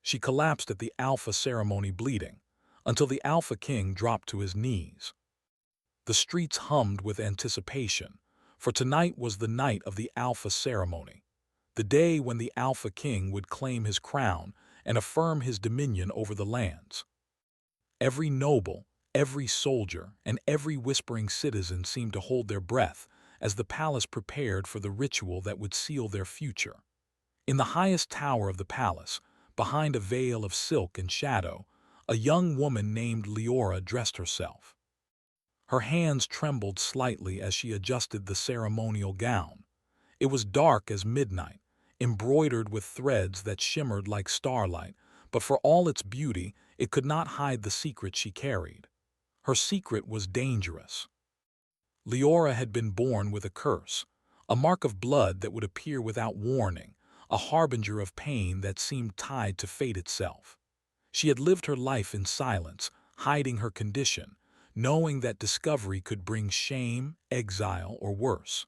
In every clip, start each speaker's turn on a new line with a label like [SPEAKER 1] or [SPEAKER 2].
[SPEAKER 1] She collapsed at the Alpha ceremony bleeding, until the Alpha King dropped to his knees. The streets hummed with anticipation, for tonight was the night of the Alpha ceremony, the day when the Alpha King would claim his crown and affirm his dominion over the lands. Every noble, every soldier, and every whispering citizen seemed to hold their breath as the palace prepared for the ritual that would seal their future. In the highest tower of the palace, behind a veil of silk and shadow, a young woman named Leora dressed herself. Her hands trembled slightly as she adjusted the ceremonial gown. It was dark as midnight, embroidered with threads that shimmered like starlight, but for all its beauty, it could not hide the secret she carried. Her secret was dangerous. Leora had been born with a curse, a mark of blood that would appear without warning, a harbinger of pain that seemed tied to fate itself. She had lived her life in silence, hiding her condition, knowing that discovery could bring shame, exile, or worse.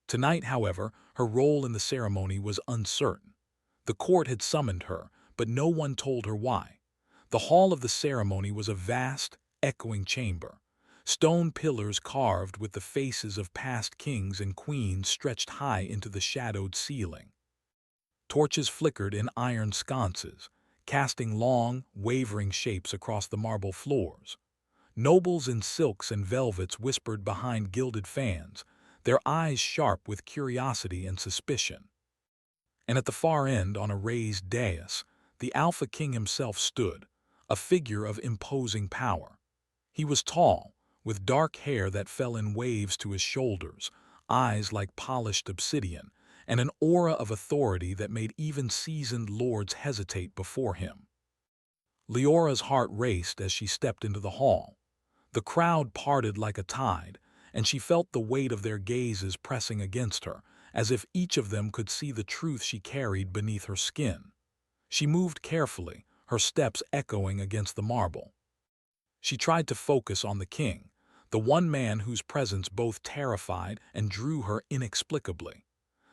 [SPEAKER 1] Tonight, however, her role in the ceremony was uncertain. The court had summoned her, but no one told her why. The hall of the ceremony was a vast, echoing chamber. Stone pillars carved with the faces of past kings and queens stretched high into the shadowed ceiling. Torches flickered in iron sconces, casting long, wavering shapes across the marble floors. Nobles in silks and velvets whispered behind gilded fans, their eyes sharp with curiosity and suspicion. And at the far end, on a raised dais, the Alpha King himself stood, a figure of imposing power. He was tall, with dark hair that fell in waves to his shoulders, eyes like polished obsidian, and an aura of authority that made even seasoned lords hesitate before him. Leora's heart raced as she stepped into the hall. The crowd parted like a tide, and she felt the weight of their gazes pressing against her, as if each of them could see the truth she carried beneath her skin. She moved carefully, her steps echoing against the marble. She tried to focus on the king, the one man whose presence both terrified and drew her inexplicably.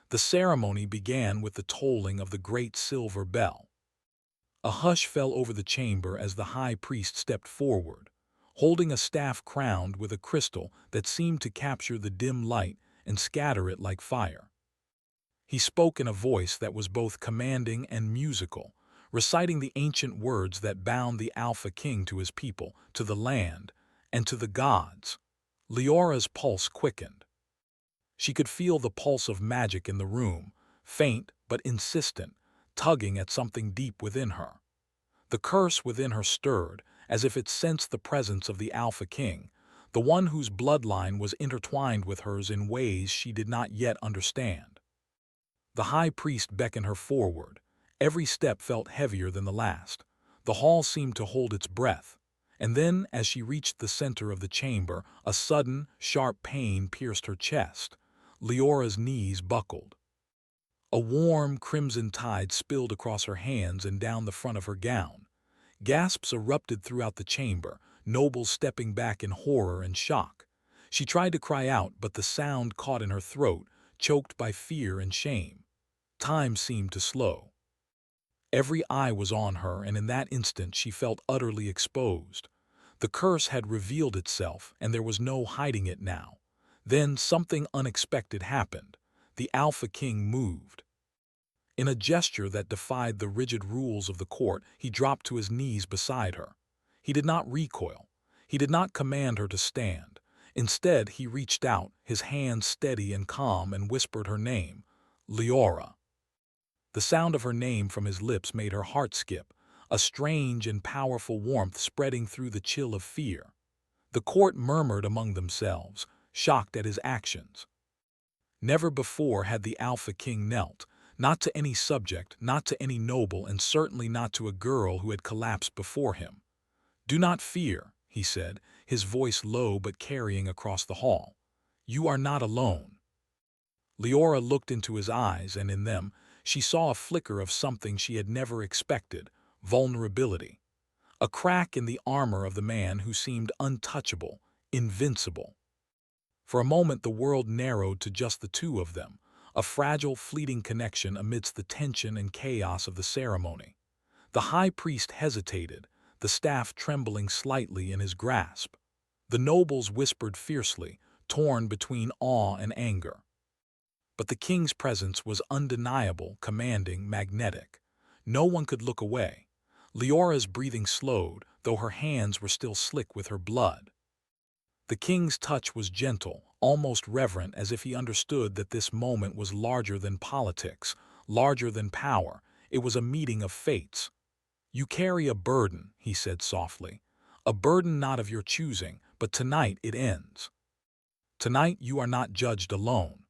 [SPEAKER 1] The ceremony began with the tolling of the great silver bell. A hush fell over the chamber as the high priest stepped forward, holding a staff crowned with a crystal that seemed to capture the dim light and scatter it like fire. He spoke in a voice that was both commanding and musical, reciting the ancient words that bound the Alpha King to his people, to the land, and to the gods. Leora's pulse quickened. She could feel the pulse of magic in the room, faint but insistent, tugging at something deep within her. The curse within her stirred, as if it sensed the presence of the Alpha King, the one whose bloodline was intertwined with hers in ways she did not yet understand. The high priest beckoned her forward. Every step felt heavier than the last. The hall seemed to hold its breath. And then, as she reached the center of the chamber, a sudden, sharp pain pierced her chest. Leora's knees buckled. A warm, crimson tide spilled across her hands and down the front of her gown. Gasps erupted throughout the chamber, nobles stepping back in horror and shock. She tried to cry out, but the sound caught in her throat, choked by fear and shame. Time seemed to slow. Every eye was on her, and in that instant she felt utterly exposed. The curse had revealed itself, and there was no hiding it now. Then something unexpected happened. The Alpha King moved. In a gesture that defied the rigid rules of the court, he dropped to his knees beside her. He did not recoil. He did not command her to stand. Instead, he reached out, his hands steady and calm, and whispered her name, Leora. The sound of her name from his lips made her heart skip, a strange and powerful warmth spreading through the chill of fear. The court murmured among themselves, shocked at his actions. Never before had the Alpha King knelt, not to any subject, not to any noble, and certainly not to a girl who had collapsed before him. "Do not fear," he said, his voice low but carrying across the hall. "You are not alone." Leora looked into his eyes, and in them, she saw a flicker of something she had never expected, vulnerability. A crack in the armor of the man who seemed untouchable, invincible. For a moment the world narrowed to just the two of them, a fragile, fleeting connection amidst the tension and chaos of the ceremony. The high priest hesitated, the staff trembling slightly in his grasp. The nobles whispered fiercely, torn between awe and anger. But the king's presence was undeniable, commanding, magnetic. No one could look away. Leora's breathing slowed, though her hands were still slick with her blood. The king's touch was gentle, almost reverent, as if he understood that this moment was larger than politics, larger than power. It was a meeting of fates. "You carry a burden," he said softly. "A burden not of your choosing, but tonight it ends. Tonight you are not judged alone."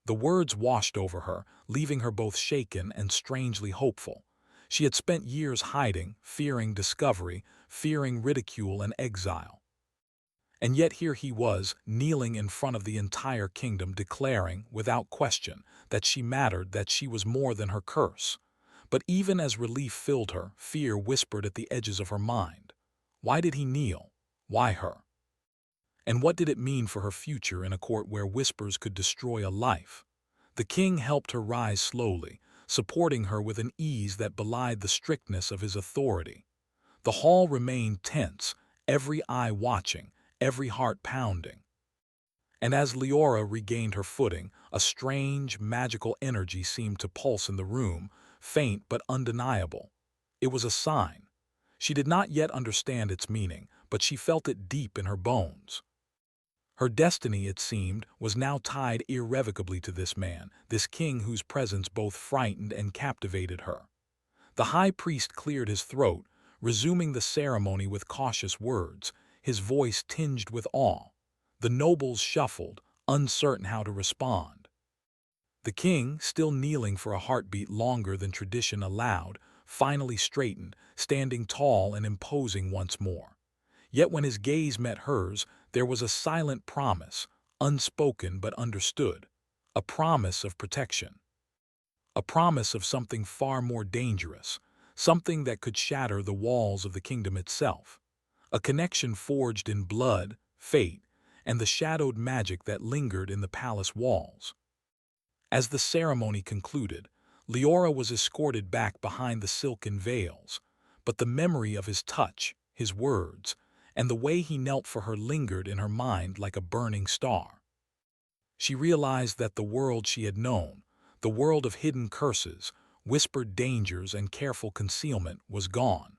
[SPEAKER 1] The words washed over her, leaving her both shaken and strangely hopeful. She had spent years hiding, fearing discovery, fearing ridicule and exile. And yet here he was, kneeling in front of the entire kingdom, declaring, without question, that she mattered, that she was more than her curse. But even as relief filled her, fear whispered at the edges of her mind. Why did he kneel? Why her? And what did it mean for her future in a court where whispers could destroy a life? The king helped her rise slowly, supporting her with an ease that belied the strictness of his authority. The hall remained tense, every eye watching, every heart pounding. And as Leora regained her footing, a strange, magical energy seemed to pulse in the room, faint but undeniable. It was a sign. She did not yet understand its meaning, but she felt it deep in her bones. Her destiny, it seemed, was now tied irrevocably to this man, this king whose presence both frightened and captivated her. The high priest cleared his throat, resuming the ceremony with cautious words, his voice tinged with awe. The nobles shuffled, uncertain how to respond. The king, still kneeling for a heartbeat longer than tradition allowed, finally straightened, standing tall and imposing once more. Yet when his gaze met hers, there was a silent promise, unspoken but understood, a promise of protection. A promise of something far more dangerous, something that could shatter the walls of the kingdom itself. A connection forged in blood, fate, and the shadowed magic that lingered in the palace walls. As the ceremony concluded, Leora was escorted back behind the silken veils, but the memory of his touch, his words, and the way he knelt for her lingered in her mind like a burning star. She realized that the world she had known, the world of hidden curses, whispered dangers and careful concealment, was gone.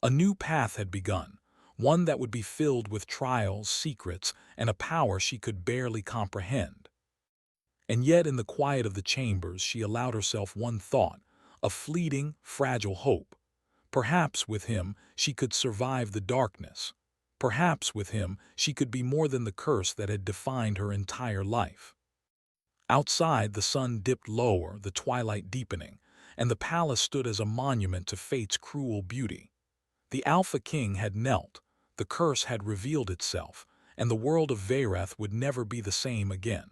[SPEAKER 1] A new path had begun, one that would be filled with trials, secrets, and a power she could barely comprehend. And yet in the quiet of the chambers she allowed herself one thought, a fleeting, fragile hope. Perhaps with him she could survive the darkness. Perhaps with him she could be more than the curse that had defined her entire life. Outside, the sun dipped lower, the twilight deepening, and the palace stood as a monument to fate's cruel beauty. The Alpha King had knelt, the curse had revealed itself, and the world of Werewolf would never be the same again.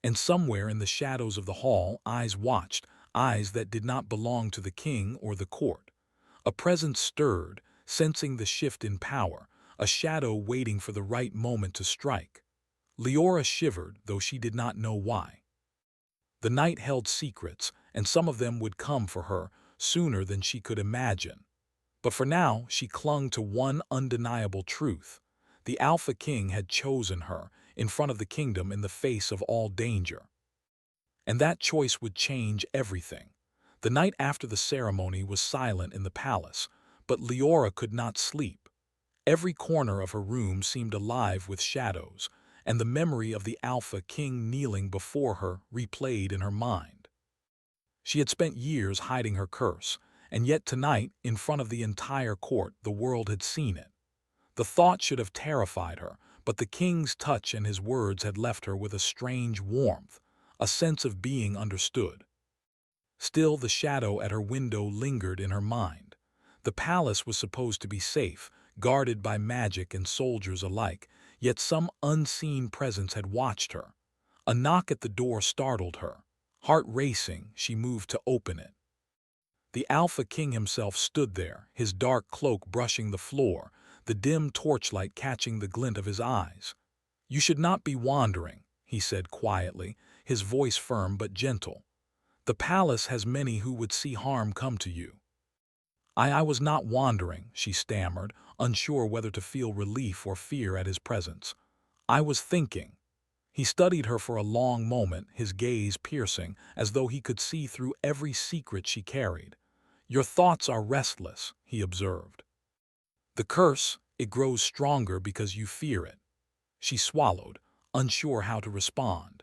[SPEAKER 1] And somewhere in the shadows of the hall, eyes watched, eyes that did not belong to the king or the court. A presence stirred, sensing the shift in power, a shadow waiting for the right moment to strike. Leora shivered, though she did not know why. The night held secrets, and some of them would come for her sooner than she could imagine. But for now, she clung to one undeniable truth. The Alpha King had chosen her, in front of the kingdom, in the face of all danger. And that choice would change everything. The night after the ceremony was silent in the palace, but Leora could not sleep. Every corner of her room seemed alive with shadows, and the memory of the Alpha King kneeling before her replayed in her mind. She had spent years hiding her curse, and yet tonight, in front of the entire court, the world had seen it. The thought should have terrified her, but the king's touch and his words had left her with a strange warmth, a sense of being understood. Still, the shadow at her window lingered in her mind. The palace was supposed to be safe, guarded by magic and soldiers alike, yet some unseen presence had watched her. A knock at the door startled her. Heart racing, she moved to open it. The Alpha King himself stood there, his dark cloak brushing the floor, the dim torchlight catching the glint of his eyes. "You should not be wandering," he said quietly, his voice firm but gentle. "The palace has many who would see harm come to you." I was not wandering, she stammered, unsure whether to feel relief or fear at his presence. I was thinking. He studied her for a long moment, his gaze piercing, as though he could see through every secret she carried. Your thoughts are restless, he observed. The curse, it grows stronger because you fear it. She swallowed, unsure how to respond.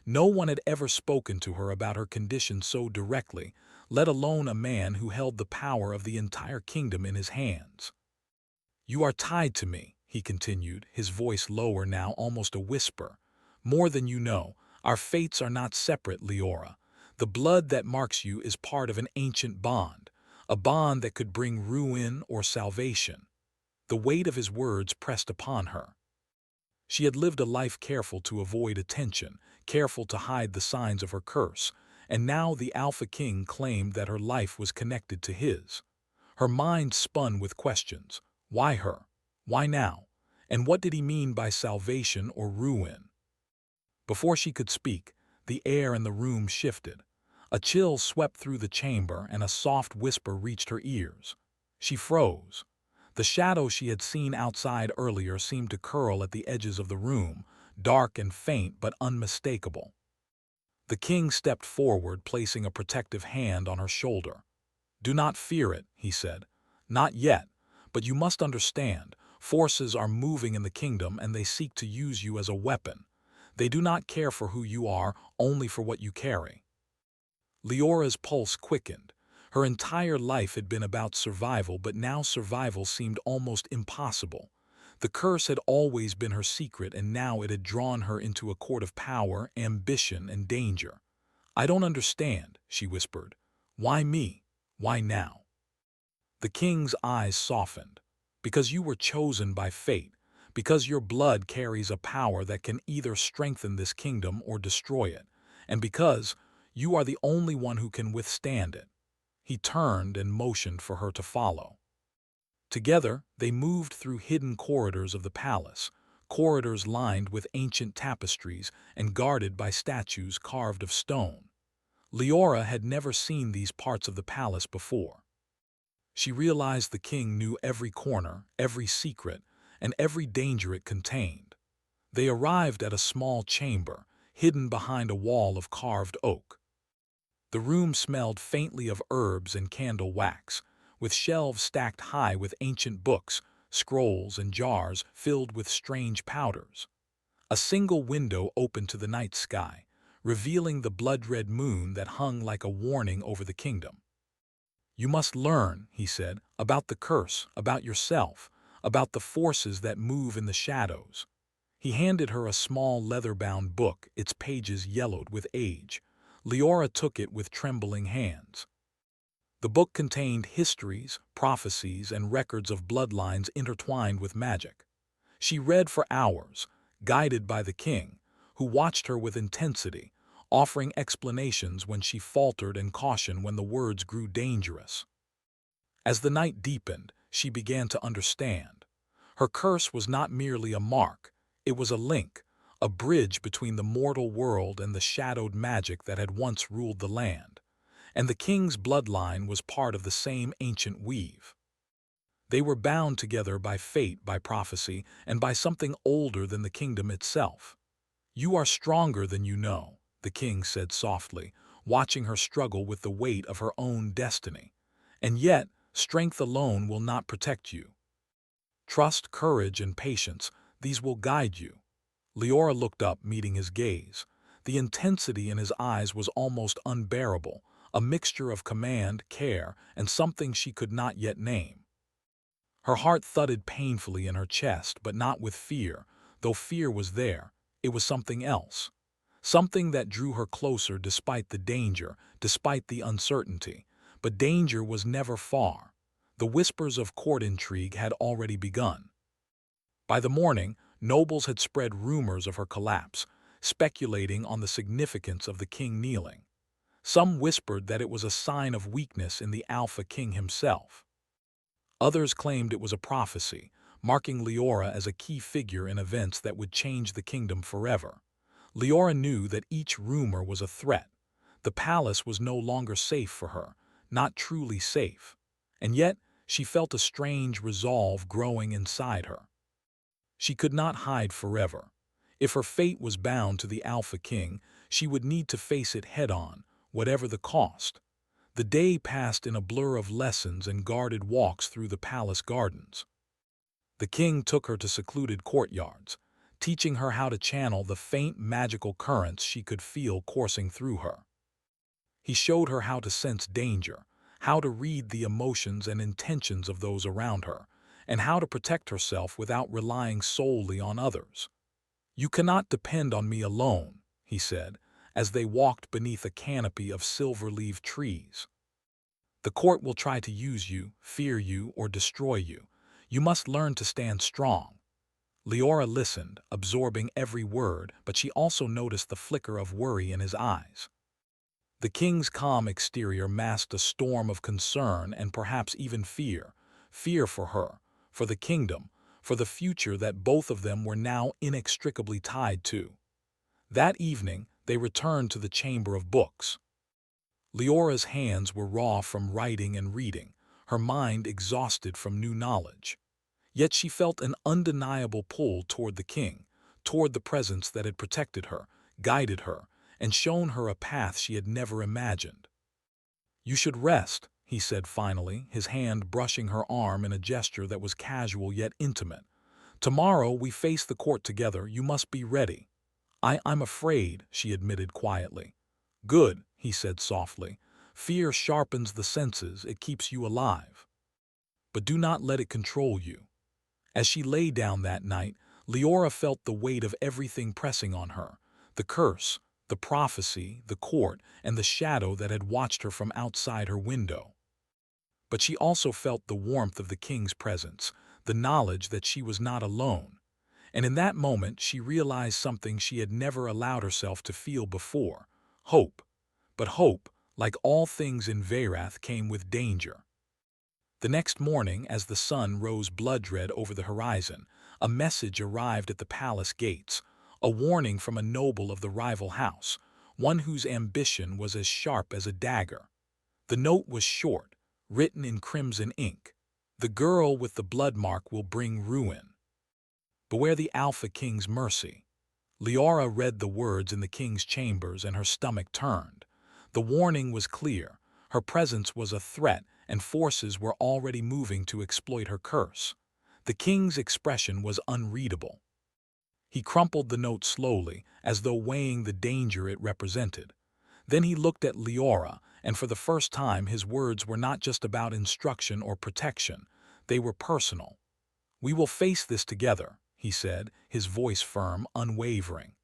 [SPEAKER 1] No one had ever spoken to her about her condition so directly, let alone a man who held the power of the entire kingdom in his hands. You are tied to me, he continued, his voice lower now, almost a whisper. More than you know, our fates are not separate, Leora. The blood that marks you is part of an ancient bond, a bond that could bring ruin or salvation. The weight of his words pressed upon her. She had lived a life careful to avoid attention, careful to hide the signs of her curse, and now the Alpha King claimed that her life was connected to his. Her mind spun with questions. Why her? Why now? And what did he mean by salvation or ruin? Before she could speak, the air in the room shifted. A chill swept through the chamber and a soft whisper reached her ears. She froze. The shadow she had seen outside earlier seemed to curl at the edges of the room, dark and faint but unmistakable. The king stepped forward, placing a protective hand on her shoulder. Do not fear it, he said. Not yet, but you must understand, forces are moving in the kingdom and they seek to use you as a weapon. They do not care for who you are, only for what you carry. Leora's pulse quickened. Her entire life had been about survival, but now survival seemed almost impossible. The curse had always been her secret, and now it had drawn her into a court of power, ambition, and danger. I don't understand, she whispered. Why me? Why now? The king's eyes softened. Because you were chosen by fate, because your blood carries a power that can either strengthen this kingdom or destroy it, and because you are the only one who can withstand it. He turned and motioned for her to follow. Together, they moved through hidden corridors of the palace, corridors lined with ancient tapestries and guarded by statues carved of stone. Leora had never seen these parts of the palace before. She realized the king knew every corner, every secret, and every danger it contained. They arrived at a small chamber, hidden behind a wall of carved oak. The room smelled faintly of herbs and candle wax, with shelves stacked high with ancient books, scrolls, and jars filled with strange powders. A single window opened to the night sky, revealing the blood-red moon that hung like a warning over the kingdom. You must learn, he said, about the curse, about yourself, about the forces that move in the shadows. He handed her a small leather-bound book, its pages yellowed with age. Leora took it with trembling hands. The book contained histories, prophecies, and records of bloodlines intertwined with magic. She read for hours, guided by the king, who watched her with intensity, offering explanations when she faltered and caution when the words grew dangerous. As the night deepened, she began to understand. Her curse was not merely a mark, it was a link, a bridge between the mortal world and the shadowed magic that had once ruled the land. And the king's bloodline was part of the same ancient weave. They were bound together by fate, by prophecy, and by something older than the kingdom itself. You are stronger than you know, the king said softly, watching her struggle with the weight of her own destiny. And yet, strength alone will not protect you. Trust, courage, and patience, these will guide you. Leora looked up, meeting his gaze. The intensity in his eyes was almost unbearable, a mixture of command, care, and something she could not yet name. Her heart thudded painfully in her chest, but not with fear. Though fear was there, it was something else. Something that drew her closer despite the danger, despite the uncertainty. But danger was never far. The whispers of court intrigue had already begun. By the morning, nobles had spread rumors of her collapse, speculating on the significance of the king kneeling. Some whispered that it was a sign of weakness in the Alpha King himself. Others claimed it was a prophecy, marking Leora as a key figure in events that would change the kingdom forever. Leora knew that each rumor was a threat. The palace was no longer safe for her, not truly safe. and yet she felt a strange resolve growing inside her. She could not hide forever. If her fate was bound to the Alpha King, she would need to face it head-on, whatever the cost. The day passed in a blur of lessons and guarded walks through the palace gardens. The king took her to secluded courtyards, teaching her how to channel the faint magical currents she could feel coursing through her. He showed her how to sense danger, how to read the emotions and intentions of those around her, and how to protect herself without relying solely on others. "You cannot depend on me alone," he said, as they walked beneath a canopy of silver-leaved trees. "The court will try to use you, fear you, or destroy you. You must learn to stand strong." Leora listened, absorbing every word, but she also noticed the flicker of worry in his eyes. The king's calm exterior masked a storm of concern and perhaps even fear. Fear for her, for the kingdom, for the future that both of them were now inextricably tied to. That evening, they returned to the Chamber of Books. Leora's hands were raw from writing and reading, her mind exhausted from new knowledge. Yet she felt an undeniable pull toward the king, toward the presence that had protected her, guided her, and shown her a path she had never imagined. "You should rest," he said finally, his hand brushing her arm in a gesture that was casual yet intimate. "Tomorrow we face the court together. You must be ready." I'm afraid," she admitted quietly. "Good," he said softly. "Fear sharpens the senses, it keeps you alive. But do not let it control you." As she lay down that night, Leora felt the weight of everything pressing on her: the curse, the prophecy, the court, and the shadow that had watched her from outside her window. But she also felt the warmth of the king's presence, the knowledge that she was not alone. And in that moment she realized something she had never allowed herself to feel before: hope. But hope, like all things in Veyrath, came with danger. The next morning, as the sun rose blood-red over the horizon, a message arrived at the palace gates, a warning from a noble of the rival house, one whose ambition was as sharp as a dagger. The note was short, written in crimson ink. "The girl with the blood mark will bring ruin. Beware the Alpha King's mercy." Leora read the words in the king's chambers and her stomach turned. The warning was clear. Her presence was a threat, and forces were already moving to exploit her curse. The king's expression was unreadable. He crumpled the note slowly, as though weighing the danger it represented. Then he looked at Leora, and for the first time his words were not just about instruction or protection. They were personal. "We will face this together," he said, his voice firm, unwavering.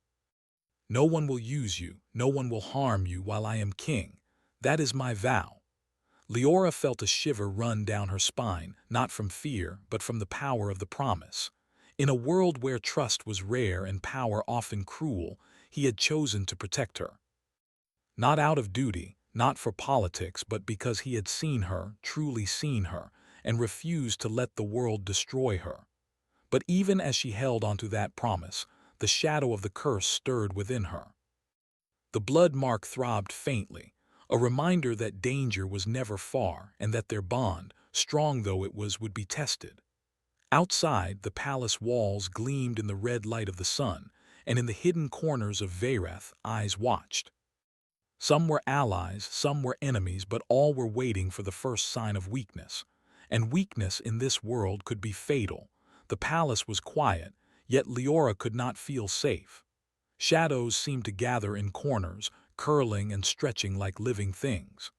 [SPEAKER 1] "No one will use you, no one will harm you while I am king. That is my vow." Leora felt a shiver run down her spine, not from fear, but from the power of the promise. In a world where trust was rare and power often cruel, he had chosen to protect her. Not out of duty, not for politics, but because he had seen her, truly seen her, and refused to let the world destroy her. But even as she held onto that promise, the shadow of the curse stirred within her. The blood mark throbbed faintly, a reminder that danger was never far and that their bond, strong though it was, would be tested. Outside, the palace walls gleamed in the red light of the sun, and in the hidden corners of Veyrath, eyes watched. Some were allies, some were enemies, but all were waiting for the first sign of weakness. And weakness in this world could be fatal. The palace was quiet, yet Leora could not feel safe. Shadows seemed to gather in corners, curling and stretching like living things.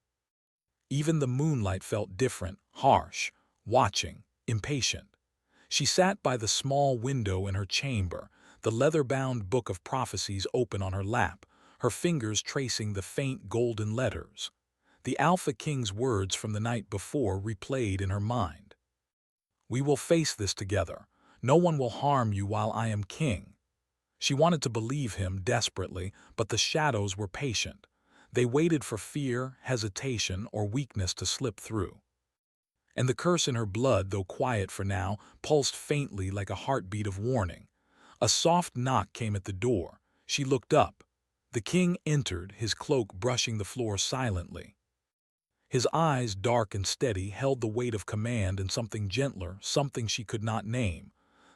[SPEAKER 1] Even the moonlight felt different, harsh, watching, impatient. She sat by the small window in her chamber, the leather-bound book of prophecies open on her lap, her fingers tracing the faint golden letters. The Alpha King's words from the night before replayed in her mind. "We will face this together. No one will harm you while I am king." She wanted to believe him desperately, but the shadows were patient. They waited for fear, hesitation, or weakness to slip through. And the curse in her blood, though quiet for now, pulsed faintly like a heartbeat of warning. A soft knock came at the door. She looked up. The king entered, his cloak brushing the floor silently. His eyes, dark and steady, held the weight of command and something gentler, something she could not name.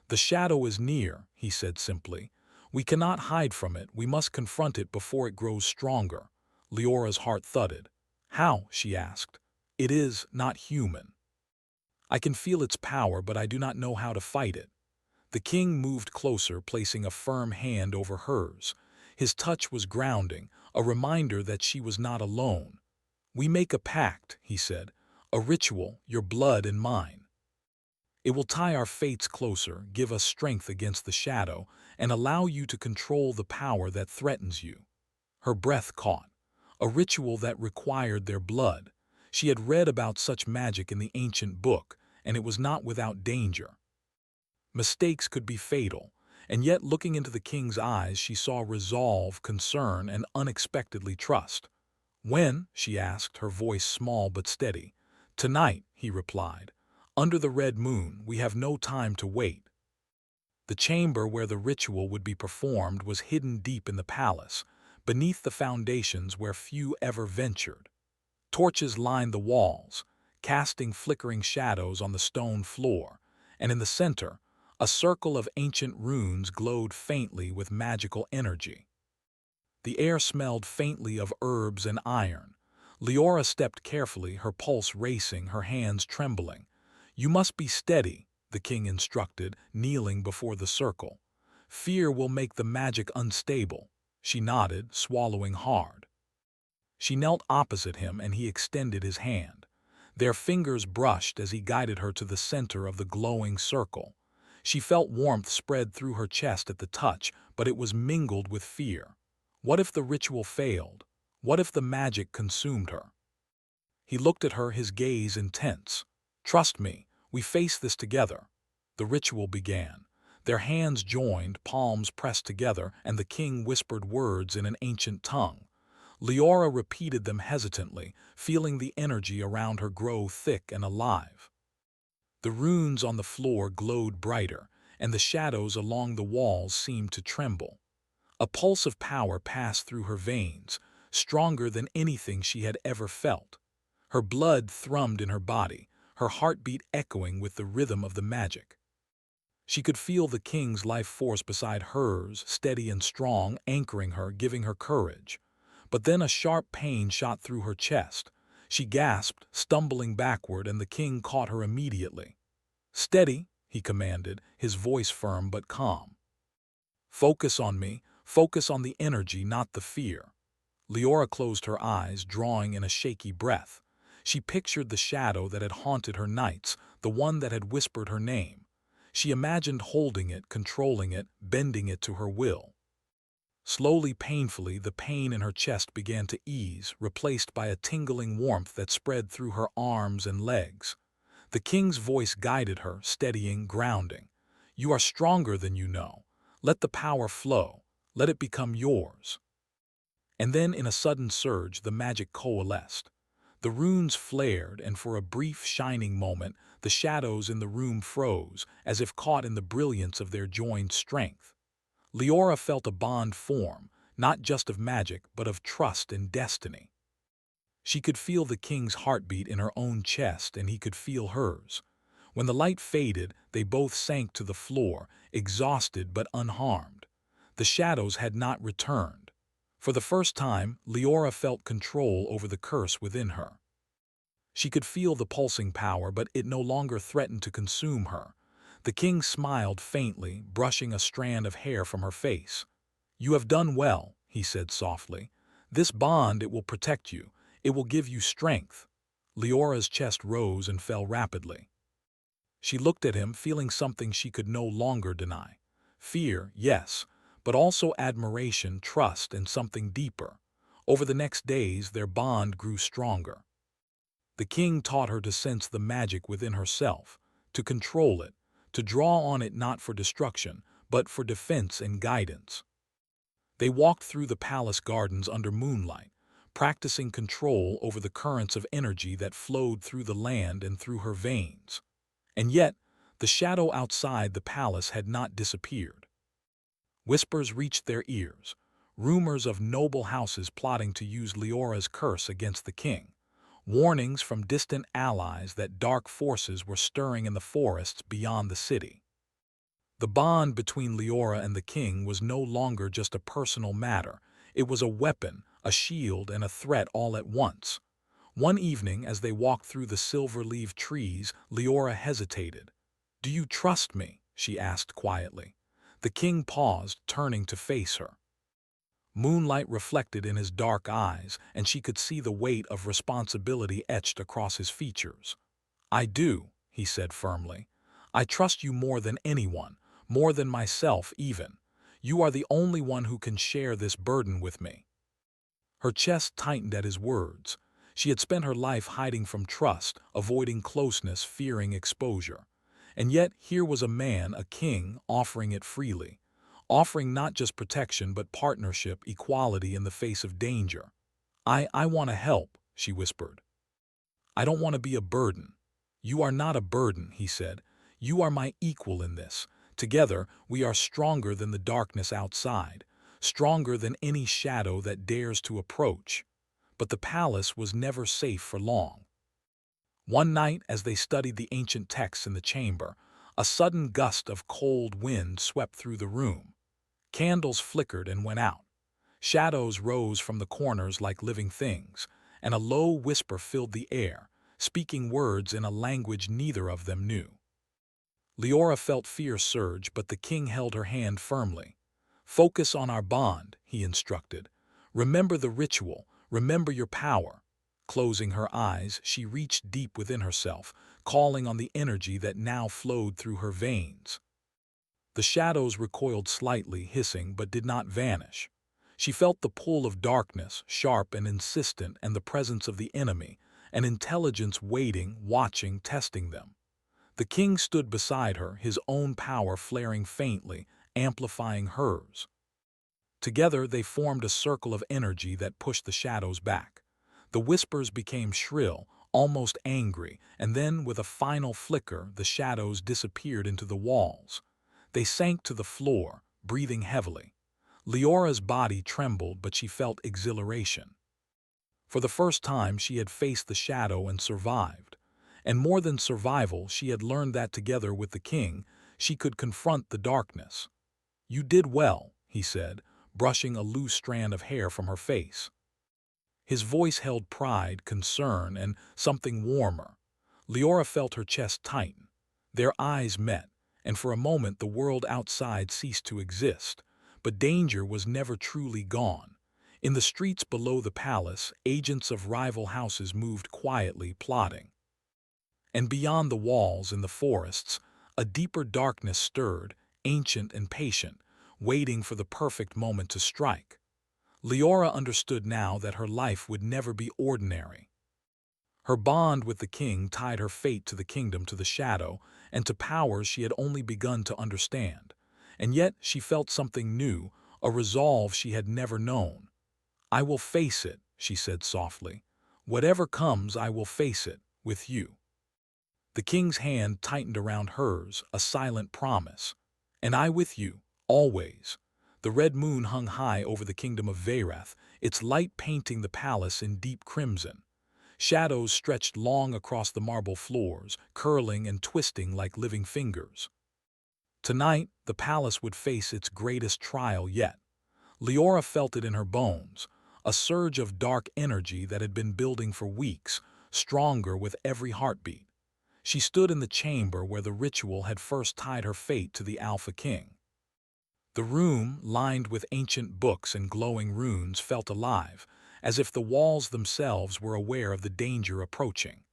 [SPEAKER 1] "The shadow is near," he said simply. "We cannot hide from it, we must confront it before it grows stronger." Leora's heart thudded. "How?" she asked. "It is not human. I can feel its power, but I do not know how to fight it." The king moved closer, placing a firm hand over hers. His touch was grounding, a reminder that she was not alone. "We make a pact," he said, "a ritual, your blood and mine. It will tie our fates closer, give us strength against the shadow, and allow you to control the power that threatens you." Her breath caught. A ritual that required their blood. She had read about such magic in the ancient book, and it was not without danger. Mistakes could be fatal, and yet looking into the king's eyes she saw resolve, concern, and unexpectedly trust. "When?" she asked, her voice small but steady. "Tonight," he replied. "Under the red moon, we have no time to wait." The chamber where the ritual would be performed was hidden deep in the palace, beneath the foundations where few ever ventured. Torches lined the walls, casting flickering shadows on the stone floor, and in the center, a circle of ancient runes glowed faintly with magical energy. The air smelled faintly of herbs and iron. Leora stepped carefully, her pulse racing, her hands trembling. "You must be steady," the king instructed, kneeling before the circle. "Fear will make the magic unstable." She nodded, swallowing hard. She knelt opposite him and he extended his hand. Their fingers brushed as he guided her to the center of the glowing circle. She felt warmth spread through her chest at the touch, but it was mingled with fear. What if the ritual failed? What if the magic consumed her? He looked at her, his gaze intense. "Trust me, we face this together." The ritual began. Their hands joined, palms pressed together, and the king whispered words in an ancient tongue. Leora repeated them hesitantly, feeling the energy around her grow thick and alive. The runes on the floor glowed brighter, and the shadows along the walls seemed to tremble. A pulse of power passed through her veins, stronger than anything she had ever felt. Her blood thrummed in her body, her heartbeat echoing with the rhythm of the magic. She could feel the king's life force beside hers, steady and strong, anchoring her, giving her courage. But then a sharp pain shot through her chest. She gasped, stumbling backward, and the king caught her immediately. "Steady," he commanded, his voice firm but calm. "Focus on me, focus on the energy, not the fear." Leora closed her eyes, drawing in a shaky breath. She pictured the shadow that had haunted her nights, the one that had whispered her name. She imagined holding it, controlling it, bending it to her will. Slowly, painfully, the pain in her chest began to ease, replaced by a tingling warmth that spread through her arms and legs. The king's voice guided her, steadying, grounding. "You are stronger than you know. Let the power flow. Let it become yours." And then, in a sudden surge, the magic coalesced. The runes flared, and for a brief, shining moment, the shadows in the room froze, as if caught in the brilliance of their joined strength. Leora felt a bond form, not just of magic, but of trust and destiny. She could feel the king's heartbeat in her own chest, and he could feel hers. When the light faded, they both sank to the floor, exhausted but unharmed. The shadows had not returned. For the first time, Leora felt control over the curse within her. She could feel the pulsing power, but it no longer threatened to consume her. The king smiled faintly, brushing a strand of hair from her face. "You have done well," he said softly. "This bond, it will protect you. It will give you strength." Leora's chest rose and fell rapidly. She looked at him, feeling something she could no longer deny. Fear, yes, but also admiration, trust, and something deeper. Over the next days, their bond grew stronger. The king taught her to sense the magic within herself, to control it, to draw on it not for destruction, but for defense and guidance. They walked through the palace gardens under moonlight, practicing control over the currents of energy that flowed through the land and through her veins. And yet, the shadow outside the palace had not disappeared. Whispers reached their ears, rumors of noble houses plotting to use Leora's curse against the king. warnings from distant allies that dark forces were stirring in the forests beyond the city. The bond between Leora and the king was no longer just a personal matter. It was a weapon, a shield, and a threat all at once. One evening, as they walked through the silver-leaved trees, Leora hesitated. "Do you trust me?" she asked quietly. The king paused, turning to face her. Moonlight reflected in his dark eyes, and she could see the weight of responsibility etched across his features. "I do," he said firmly. "I trust you more than anyone, more than myself even. You are the only one who can share this burden with me." Her chest tightened at his words. She had spent her life hiding from trust, avoiding closeness, fearing exposure. And yet here was a man, a king, offering it freely. Offering not just protection but partnership, equality in the face of danger. I want to help," she whispered. "I don't want to be a burden." "You are not a burden," he said. "You are my equal in this. Together, we are stronger than the darkness outside, stronger than any shadow that dares to approach." But the palace was never safe for long. One night, as they studied the ancient texts in the chamber, a sudden gust of cold wind swept through the room. Candles flickered and went out. Shadows rose from the corners like living things, and a low whisper filled the air, speaking words in a language neither of them knew. Leora felt fear surge, but the king held her hand firmly. "Focus on our bond," he instructed. "Remember the ritual, remember your power." Closing her eyes, she reached deep within herself, calling on the energy that now flowed through her veins. The shadows recoiled slightly, hissing, but did not vanish. She felt the pull of darkness, sharp and insistent, and the presence of the enemy, an intelligence waiting, watching, testing them. The king stood beside her, his own power flaring faintly, amplifying hers. Together they formed a circle of energy that pushed the shadows back. The whispers became shrill, almost angry, and then, with a final flicker, the shadows disappeared into the walls. They sank to the floor, breathing heavily. Leora's body trembled, but she felt exhilaration. For the first time, she had faced the shadow and survived. And more than survival, she had learned that together with the king, she could confront the darkness. "You did well," he said, brushing a loose strand of hair from her face. His voice held pride, concern, and something warmer. Leora felt her chest tighten. Their eyes met, and for a moment the world outside ceased to exist. But danger was never truly gone. In the streets below the palace, agents of rival houses moved quietly, plotting. And beyond the walls, in the forests, a deeper darkness stirred, ancient and patient, waiting for the perfect moment to strike. Leora understood now that her life would never be ordinary. Her bond with the king tied her fate to the kingdom, to the shadow, and to powers she had only begun to understand. And yet she felt something new, a resolve she had never known. "I will face it," she said softly. "Whatever comes, I will face it, with you." The king's hand tightened around hers, a silent promise. "And I with you, always." The red moon hung high over the kingdom of Werewolf, its light painting the palace in deep crimson. Shadows stretched long across the marble floors, curling and twisting like living fingers. Tonight, the palace would face its greatest trial yet. Leora felt it in her bones, a surge of dark energy that had been building for weeks, stronger with every heartbeat. She stood in the chamber where the ritual had first tied her fate to the Alpha King. The room, lined with ancient books and glowing runes, felt alive, as if the walls themselves were aware of the danger approaching.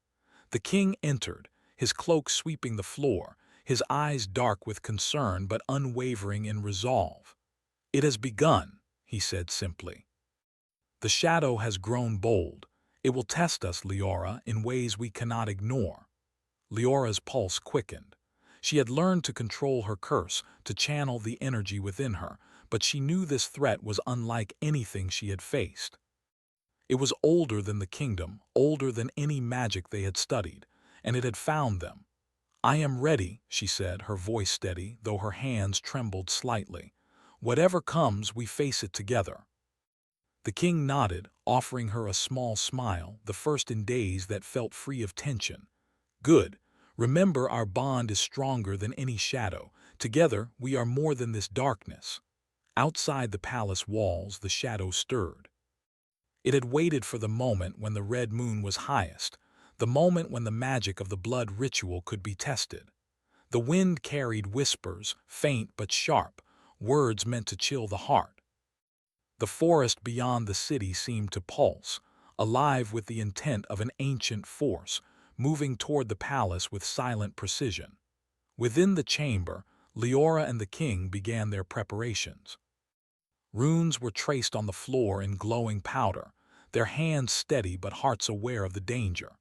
[SPEAKER 1] The king entered, his cloak sweeping the floor, his eyes dark with concern but unwavering in resolve. "It has begun," he said simply. "The shadow has grown bold. It will test us, Leora, in ways we cannot ignore." Leora's pulse quickened. She had learned to control her curse, to channel the energy within her, but she knew this threat was unlike anything she had faced. It was older than the kingdom, older than any magic they had studied, and it had found them. "I am ready," she said, her voice steady, though her hands trembled slightly. "Whatever comes, we face it together." The king nodded, offering her a small smile, the first in days that felt free of tension. Good. Remember, our bond is stronger than any shadow. Together, we are more than this darkness. Outside the palace walls, the shadow stirred. It had waited for the moment when the red moon was highest, the moment when the magic of the blood ritual could be tested. The wind carried whispers, faint but sharp, words meant to chill the heart. The forest beyond the city seemed to pulse, alive with the intent of an ancient force, moving toward the palace with silent precision. Within the chamber, Leora and the king began their preparations. Runes were traced on the floor in glowing powder, their hands steady but hearts aware of the danger.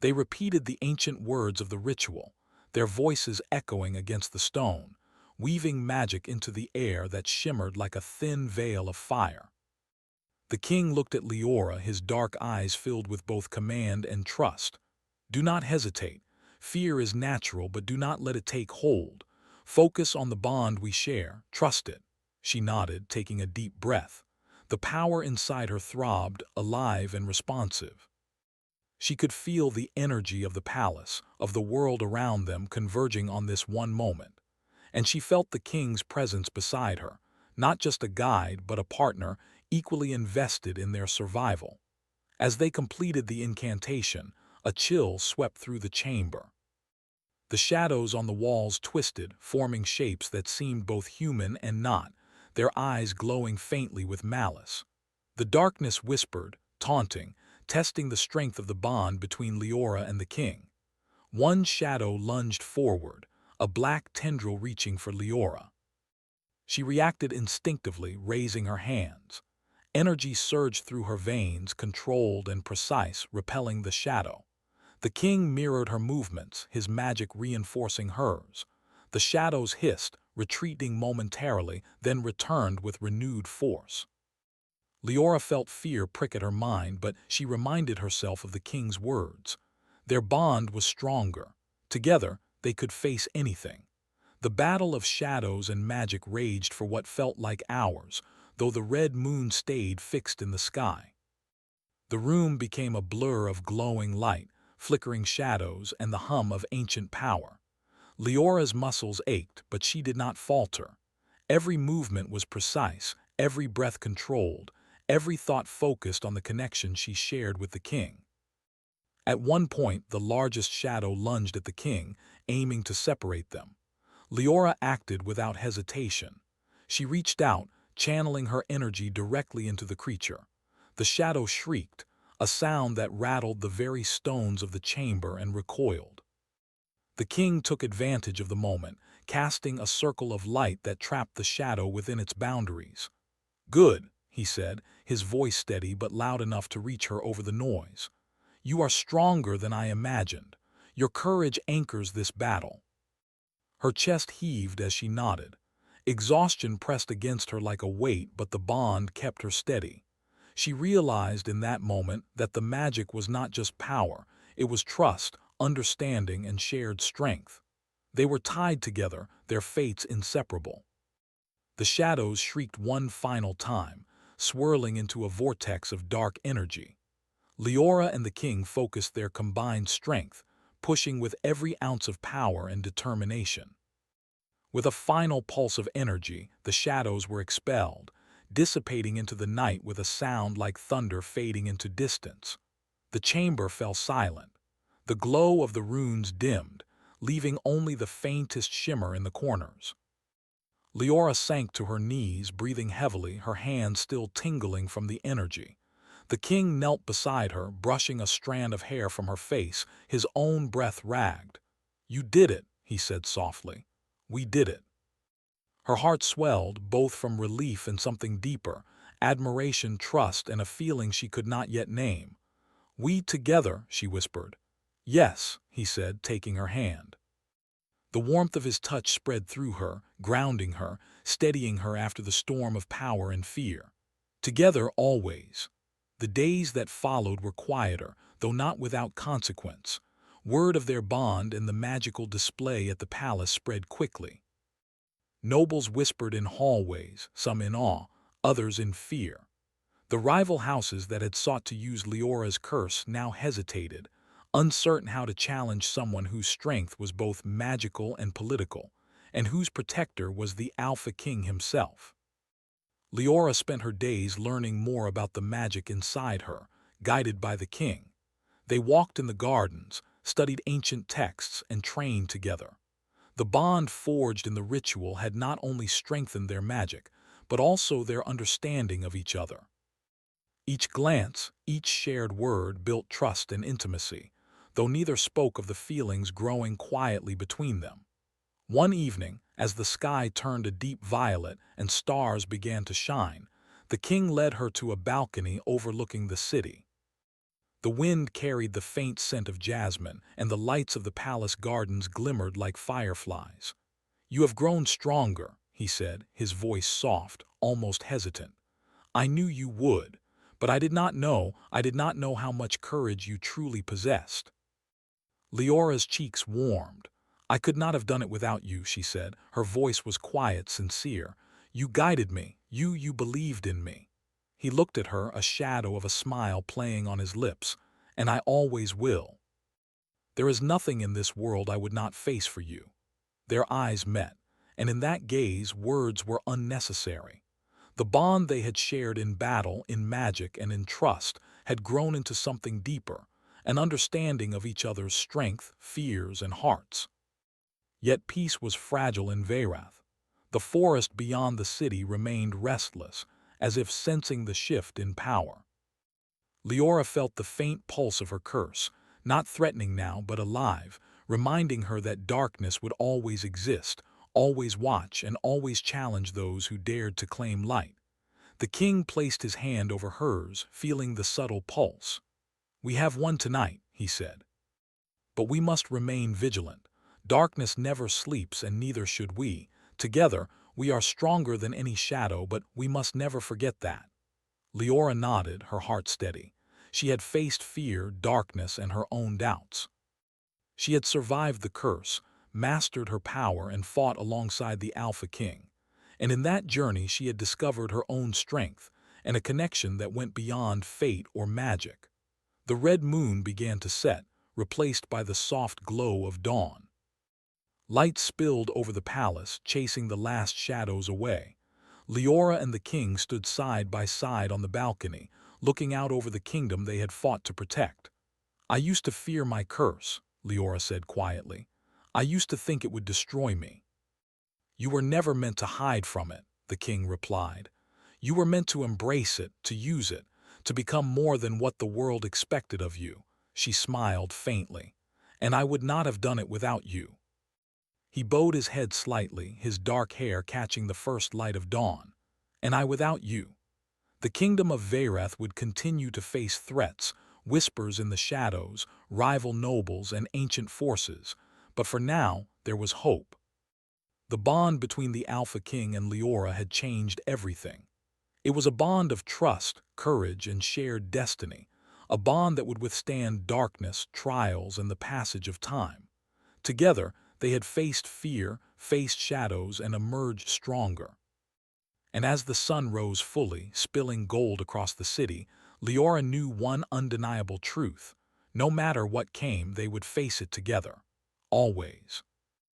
[SPEAKER 1] They repeated the ancient words of the ritual, their voices echoing against the stone, weaving magic into the air that shimmered like a thin veil of fire. The king looked at Leora, his dark eyes filled with both command and trust. "Do not hesitate. Fear is natural, but do not let it take hold. Focus on the bond we share. Trust it." She nodded, taking a deep breath. The power inside her throbbed, alive and responsive. She could feel the energy of the palace, of the world around them converging on this one moment. And she felt the king's presence beside her, not just a guide but a partner equally invested in their survival. As they completed the incantation, a chill swept through the chamber. The shadows on the walls twisted, forming shapes that seemed both human and not, their eyes glowing faintly with malice. The darkness whispered, taunting, testing the strength of the bond between Leora and the king. One shadow lunged forward, a black tendril reaching for Leora. She reacted instinctively, raising her hands. Energy surged through her veins, controlled and precise, repelling the shadow. The king mirrored her movements, his magic reinforcing hers. The shadows hissed, retreating momentarily, then returned with renewed force. Leora felt fear prick at her mind, but she reminded herself of the king's words. Their bond was stronger. Together, they could face anything. The battle of shadows and magic raged for what felt like hours, though the red moon stayed fixed in the sky. The room became a blur of glowing light, flickering shadows, and the hum of ancient power. Leora's muscles ached, but she did not falter. Every movement was precise, every breath controlled, every thought focused on the connection she shared with the king. At one point, the largest shadow lunged at the king, aiming to separate them. Leora acted without hesitation. She reached out, channeling her energy directly into the creature. The shadow shrieked, a sound that rattled the very stones of the chamber, and recoiled. The king took advantage of the moment, casting a circle of light that trapped the shadow within its boundaries. "Good," he said, his voice steady but loud enough to reach her over the noise. "You are stronger than I imagined. Your courage anchors this battle." Her chest heaved as she nodded. Exhaustion pressed against her like a weight, but the bond kept her steady. She realized in that moment that the magic was not just power, it was trust, understanding, and shared strength. They were tied together, their fates inseparable. The shadows shrieked one final time, swirling into a vortex of dark energy. Leora and the king focused their combined strength, pushing with every ounce of power and determination. With a final pulse of energy, the shadows were expelled, dissipating into the night with a sound like thunder fading into distance. The chamber fell silent. The glow of the runes dimmed, leaving only the faintest shimmer in the corners. Leora sank to her knees, breathing heavily, her hands still tingling from the energy. The king knelt beside her, brushing a strand of hair from her face, his own breath ragged. "You did it," he said softly. "We did it." Her heart swelled, both from relief and something deeper, admiration, trust, and a feeling she could not yet name. "We together," she whispered. "Yes," he said, taking her hand. The warmth of his touch spread through her, grounding her, steadying her after the storm of power and fear. Together always. The days that followed were quieter, though not without consequence. Word of their bond and the magical display at the palace spread quickly. Nobles whispered in hallways, some in awe, others in fear. The rival houses that had sought to use Leora's curse now hesitated, uncertain how to challenge someone whose strength was both magical and political, and whose protector was the Alpha King himself. Leora spent her days learning more about the magic inside her, guided by the king. They walked in the gardens, studied ancient texts, and trained together. The bond forged in the ritual had not only strengthened their magic, but also their understanding of each other. Each glance, each shared word built trust and intimacy, though neither spoke of the feelings growing quietly between them. One evening, as the sky turned a deep violet and stars began to shine, the king led her to a balcony overlooking the city. The wind carried the faint scent of jasmine, and the lights of the palace gardens glimmered like fireflies. "You have grown stronger," he said, his voice soft, almost hesitant. "I knew you would, but I did not know how much courage you truly possessed." Leora's cheeks warmed. "I could not have done it without you," she said. Her voice was quiet, sincere. "You guided me. You believed in me." He looked at her, a shadow of a smile playing on his lips. "And I always will. There is nothing in this world I would not face for you." Their eyes met, and in that gaze words were unnecessary. The bond they had shared in battle, in magic, and in trust had grown into something deeper, an understanding of each other's strength, fears, and hearts. Yet peace was fragile in Veyrath. The forest beyond the city remained restless, as if sensing the shift in power. Leora felt the faint pulse of her curse, not threatening now but alive, reminding her that darkness would always exist, always watch, and always challenge those who dared to claim light. The king placed his hand over hers, feeling the subtle pulse. "We have won tonight," he said. "But we must remain vigilant. Darkness never sleeps, and neither should we. Together, we are stronger than any shadow, but we must never forget that." Leora nodded, her heart steady. She had faced fear, darkness, and her own doubts. She had survived the curse, mastered her power, and fought alongside the Alpha King. And in that journey she had discovered her own strength, and a connection that went beyond fate or magic. The red moon began to set, replaced by the soft glow of dawn. Light spilled over the palace, chasing the last shadows away. Leora and the king stood side by side on the balcony, looking out over the kingdom they had fought to protect. "I used to fear my curse," Leora said quietly. "I used to think it would destroy me." "You were never meant to hide from it," the king replied. "You were meant to embrace it, to use it, to become more than what the world expected of you." She smiled faintly. "And I would not have done it without you." He bowed his head slightly, his dark hair catching the first light of dawn. "And I without you." The kingdom of Veyrath would continue to face threats, whispers in the shadows, rival nobles, and ancient forces, but for now there was hope. The bond between the Alpha King and Leora had changed everything. It was a bond of trust, courage, and shared destiny, a bond that would withstand darkness, trials, and the passage of time. Together, they had faced fear, faced shadows, and emerged stronger. And as the sun rose fully, spilling gold across the city, Leora knew one undeniable truth. No matter what came, they would face it together. Always.